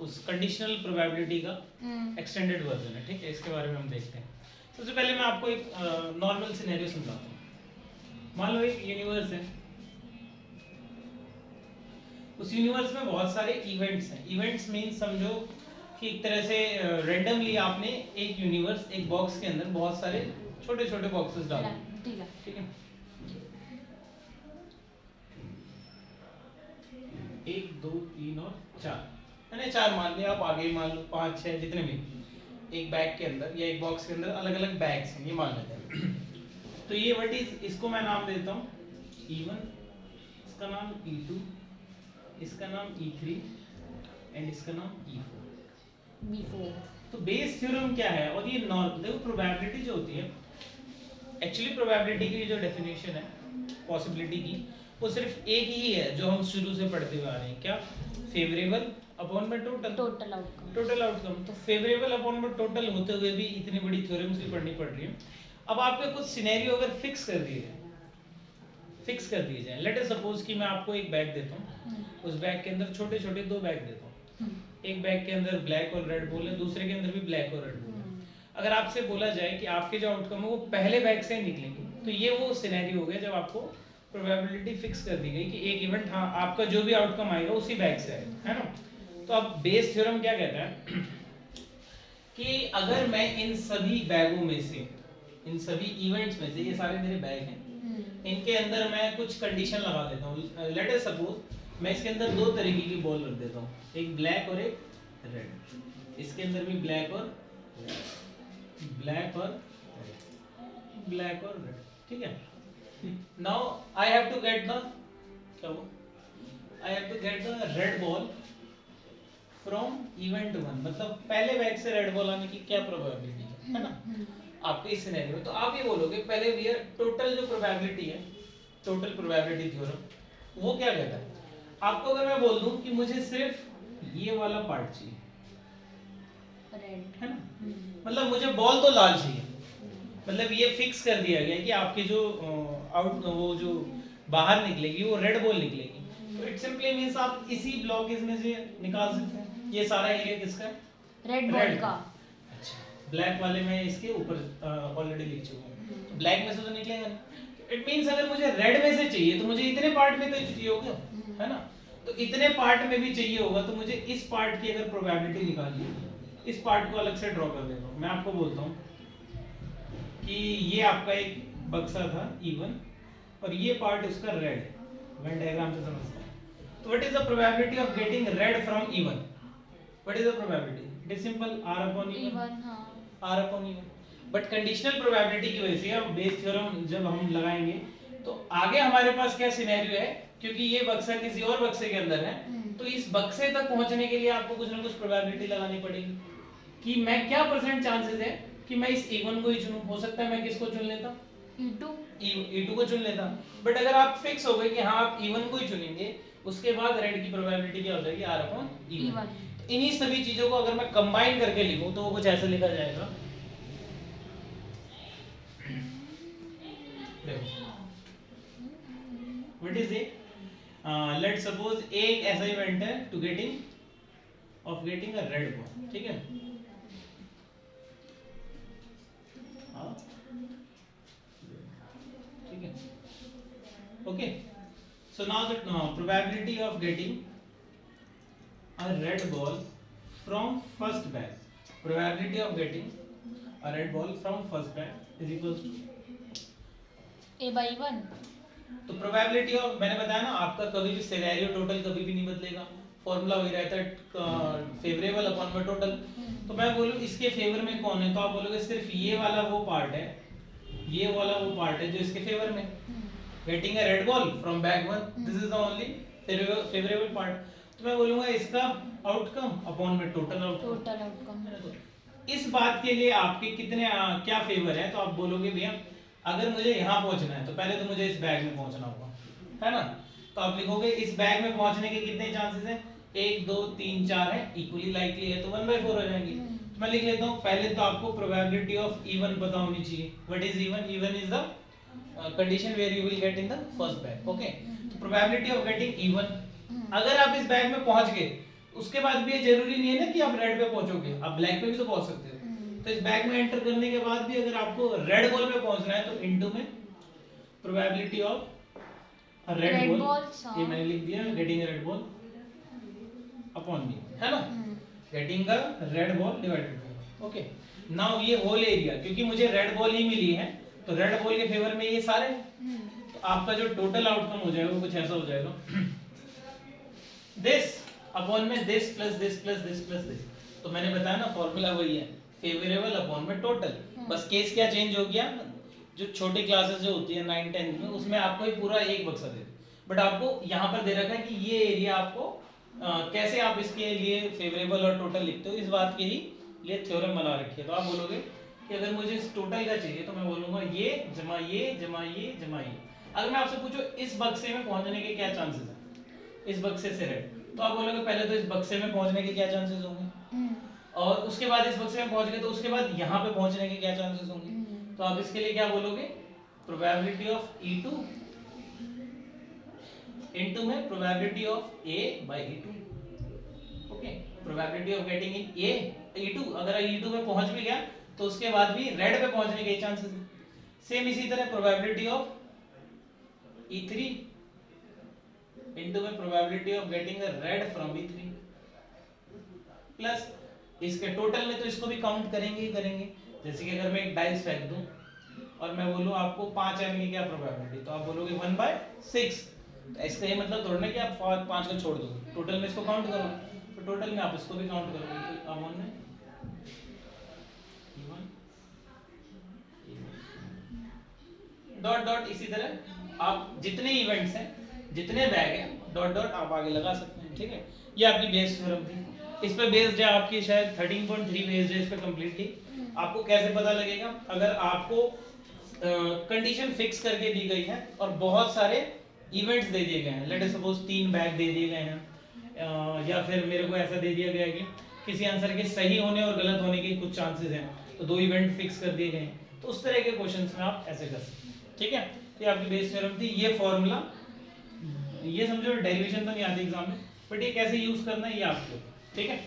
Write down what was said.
उस conditional probability का extended version है, ठीक है। इसके बारे में हम देखते हैं। सबसे पहले मैं आपको एक नॉर्मल सिनेरियो समझाता हूँ। मान लो एक यूनिवर्स है, उस यूनिवर्स में बहुत सारे इवेंट्स हैं। इवेंट्स मीन समझो कि एक तरह से रैंडमली आपने एक यूनिवर्स, एक बॉक्स के अंदर बहुत सारे छोटे छोटे बॉक्सेस डाल दिए, ठीक है। एक, दो, तीन और चार, मैंने चार मान लिया, आप आगे मान लो पाँच छह, जितने भी एक बैग के अंदर या एक बॉक्स के अंदर अलग अलग बैग्स हैं, ये मान लेते हैं। तो ये व्हाट इज, इसको मैं नाम देता हूँ E1, इसका नाम E2, इसका नाम E3 एंड इसका नाम B4। तो बेस थ्योरम क्या है, और ये नॉर्मल, देखो प्रोबेबिलिटी जो होती है, एक्चुअली प्रोबेबिलिटी की जो डेफिनेशन है पॉसिबिलिटी की, वो सिर्फ एक ही है जो हम शुरू से पढ़ते हुए आ रहे हैं। क्या? फेवरेबल अपॉन में total, total outcome, total outcome. तो फेवरेबल अपॉन में टोटल होते हुए भी इतनी बड़ी थ्योरम्स भी पढ़नी पड़ रही है। अब आपके कुछ सिनेरियो अगर फिक्स कर दिए जाए, लेट अस सपोज कि मैं आपको एक बैग देता हूँ, उस बैग के अंदर छोटे छोटे दो बैग देता हूँ, एक बैग के अंदर ब्लैक और रेड बॉल है, दूसरे के अंदर भी ब्लैक और रेड बॉल है। अगर आपसे बोला जाए कि आपके जो आउटकम है वो पहले बैग से निकलेंगे, तो ये वो सिनेरियो हो गया जब आपको प्रोबेबिलिटी फिक्स कर दी गई कि एक इवेंट, हाँ, आपका जो भी आउटकम आएगा उसी बैग से आएगा, है ना। तो अब बेस थ्योरम क्या कहता है कि अगर मैं इन सभी बैगों में से, इन सभी इवेंट्स में से, ये सारे मेरे बैग हैं, इनके अंदर मैं कुछ कंडीशन लगा देता हूँ। लेट अस सपोज मैं इसके अंदर दो तरीके की बॉल रख देता हूँ, एक ब्लैक और एक रेड। इसके अंदर भी ब्लैक और रेड, ठीक है। Now I have to get the, क्या वो, I have to get the red ball from event one, मतलब पहले बैग से रेड बॉल आने की क्या प्रोबेबिलिटी है ना आपके इस सिनेरियो में। तो आप ये बोलोगे पहले वी टोटल जो प्रोबेबिलिटी है, टोटल प्रोबेबिलिटी थ्योरम, वो क्या कहता है। आपको अगर मैं बोल दूं कि मुझे सिर्फ ये वाला पार्ट चाहिए, रेड, है ना, मतलब मुझे बॉल तो लाल चाहिए, मतलब ये फिक्स कर दिया गया कि आपके जो आउट, वो जो बाहर निकलेगी वो रेड बॉल निकलेगी। तो इट सिंपली मींस आप इसी ब्लॉकेज में से निकाल सकते हैं। ये सारा एरिया किसका है? रेड बॉल का। अच्छा, ब्लैक वाले में इसके ऊपर ऑलरेडी लिख चुका हूं, तो ब्लैक में से तो निकलेगा नहीं। इट मींस अगर मुझे रेड में से चाहिए तो मुझे इतने पार्ट में तो चाहिए होगा, है ना। तो इतने पार्ट में भी चाहिए होगा, तो मुझे इस पार्ट की अगर प्रोबेबिलिटी निकालनी है, इस पार्ट को अलग से ड्रॉ कर देता हूं। मैं आपको बोलता हूं कि ये आपका एक बक्सा था E1 और ये पार्ट इसका रेड है, वेन डायग्राम से समझते हैं। तो what is the probability of getting red from E1? What is the probability? It is simple R upon E1, R upon E1। But conditional probability की वजह से अब बेस थ्योरम जब हम लगाएंगे तो आगे हमारे पास क्या सिनेरियो है, क्योंकि ये बक्सा किसी और बक्से के अंदर है, तो इस बक्से तक पहुंचने के लिए आपको कुछ ना कुछ प्रोबेबिलिटी लगानी पड़ेगी कि मैं क्या परसेंट चांसेस है कि मैं इस E1 को ही चुनूं। हो सकता है मैं किसको चुन लेता, E2 को चुन लेता। बट अगर आप फिक्स हो गए कि हाँ आप E1 को ही चुनेंगे, उसके बाद रेड की प्रोबेबिलिटी क्या हो जाएगी, R upon E1। तो इन्हीं सभी चीजों को अगर मैं कंबाइन करके लिखूं तो वो कुछ ऐसे लिखा जाएगा, what is it, let suppose एक ऐसा इवेंट है to getting a red ball, ठीक है। ठीक है, okay. So now the probability of getting a red ball from first bag, probability of getting a red ball from first bag is equals to A/1। तो probability of, मैंने बताया ना आपका कभी भी सिनेरियो टोटल कभी भी नहीं बदलेगा, फॉर्मूला वही रहता है फेवरेबल अपॉन में टोटल। तो मैं बोलूं इसके फेवर में कौन है, तो आप बोलोगे सिर्फ ये वाला वो पार्ट है, ये वाला वो पार्ट है जो इसके फेवर में, getting a red ball from bag one, this is the only favourable part. तो मैं बोलूंगा इसका आउटकम अपॉन में टोटल आउटकम। इस बात के लिए आपके कितने क्या फेवर है, तो आप बोलोगे भैया अगर मुझे यहाँ पहुंचना है तो पहले तो मुझे इस बैग में पहुंचना होगा, है ना। तो आप लिखोगे इस बैग में पहुंचने के कितने चांसेस हैं, 1 2 3 4 है, इक्वली लाइकली है, तो 1/4 हो जाएंगे। तो मैं लिख लेता हूँ पहले तो आपको प्रोबेबिलिटी ऑफ E1 पता होनी चाहिए। What is E1? E1 is the condition where you will get in the first bag, okay. तो प्रोबेबिलिटी ऑफ गेटिंग E1, अगर आप इस बैग में पहुंच गए उसके बाद भी ये जरूरी नहीं है ना कि आप रेड पे पहुंचोगे, आप ब्लैक पे भी तो पहुंच सकते हो। तो इस बैग में एंटर करने के बाद भी अगर आपको रेड बॉल पे पहुंचना है तो इनटू में प्रोबेबिलिटी ऑफ रेड बॉल, ये मैंने लिख दिया, getting red ball upon B, है ना, getting the red ball divided by, okay. Now ये होल एरिया, क्योंकि मुझे रेड बॉल ही मिली है तो रेड बॉल के फेवर में ये सारे, तो आपका जो टोटल आउटकम हो जाएगा वो कुछ ऐसा हो जाएगा दिस अपॉन में this plus this plus this plus this. तो मैंने बताया ना फॉर्मूला वही है, फेवरेबल अपॉन में टोटल। बस केस क्या चेंज हो गया, जो छोटी क्लासेस जो होती है 9 10 में उसमें आपको ये पूरा एक बक्सा दे, बट आपको यहाँ पर दे रखा है कि ये एरिया आपको कैसे आप इसके लिए फेवरेबल और टोटल लिखते हो, इस बात के ही लिए थ्योरम बना रखी है। तो आप बोलोगे कि अगर मुझे इस टोटल का चाहिए तो मैं बोलूंगा ये जमा ये जमा ये जमा ये। अगर मैं आपसे पूछूं इस बक्से में पहुंचने के क्या चांसेस है, इस बक्से से रेड, तो आप बोलोगे पहले तो इस बक्से में पहुंचने के क्या चांसेस होंगे, और उसके बाद इस बक्से में पहुंच गए तो उसके बाद यहाँ पे पहुंचने के क्या चांसेस होंगे। तो आप इसके लिए क्या बोलोगे, प्रोबेबिलिटी ऑफ E2 इनटू में probability of A by E2, okay. Probability of getting in A E2, अगर E2 में पहुंच भी गया तो उसके बाद भी रेड पे पहुंचने के चांसेस है। सेम इसी तरह प्रोबेबिलिटी ऑफ E3 इनटू में probability of getting the red from E3 plus इसके टोटल में तो इसको भी काउंट करेंगे ही करेंगे। जैसे कि अगर मैं एक डाइस फेंक दूं और मैं बोलूं आपको 5 आने की क्या प्रोबेबिलिटी, तो आप बोलोगे 1/6। तो इसका ये मतलब थोड़ा ना कि आप 5 को छोड़ दो, टोटल में इसको काउंट करो, तो टोटल में आप इसको भी काउंट करोगे। तो अमोन में डॉट डॉट, इसी तरह आप जितने इवेंट्स हैं जितने बैग हैं डॉट डॉट आप आगे लगा सकते हैं, ठीक है। ये आपकी बेस थ्योरम थी, इस पे बेस्ड है आपकी शायद 13.3 बेस्ड है इस पे कंप्लीटली। आपको कैसे पता लगेगा, अगर आपको कंडीशन फिक्स करके दी गई है और बहुत सारे इवेंट्स दे दिए गए हैं, लेट अस सपोज 3 बैग दे दिए गए हैं, या फिर मेरे को ऐसा दे दिया गया है कि किसी आंसर के सही होने और गलत होने के कुछ चांसेस हैं, तो 2 इवेंट फिक्स कर दिए गए हैं, तो उस तरह के क्वेश्चंस में आप ऐसे कर सकते हैं, ठीक है। तो ये आपकी बेस थ्योरम थी। ये फॉर्मूला, ये समझो डेरिवेशन तो नहीं आती एग्जाम में, बट ये कैसे यूज करना है ये आपको, ठीक है।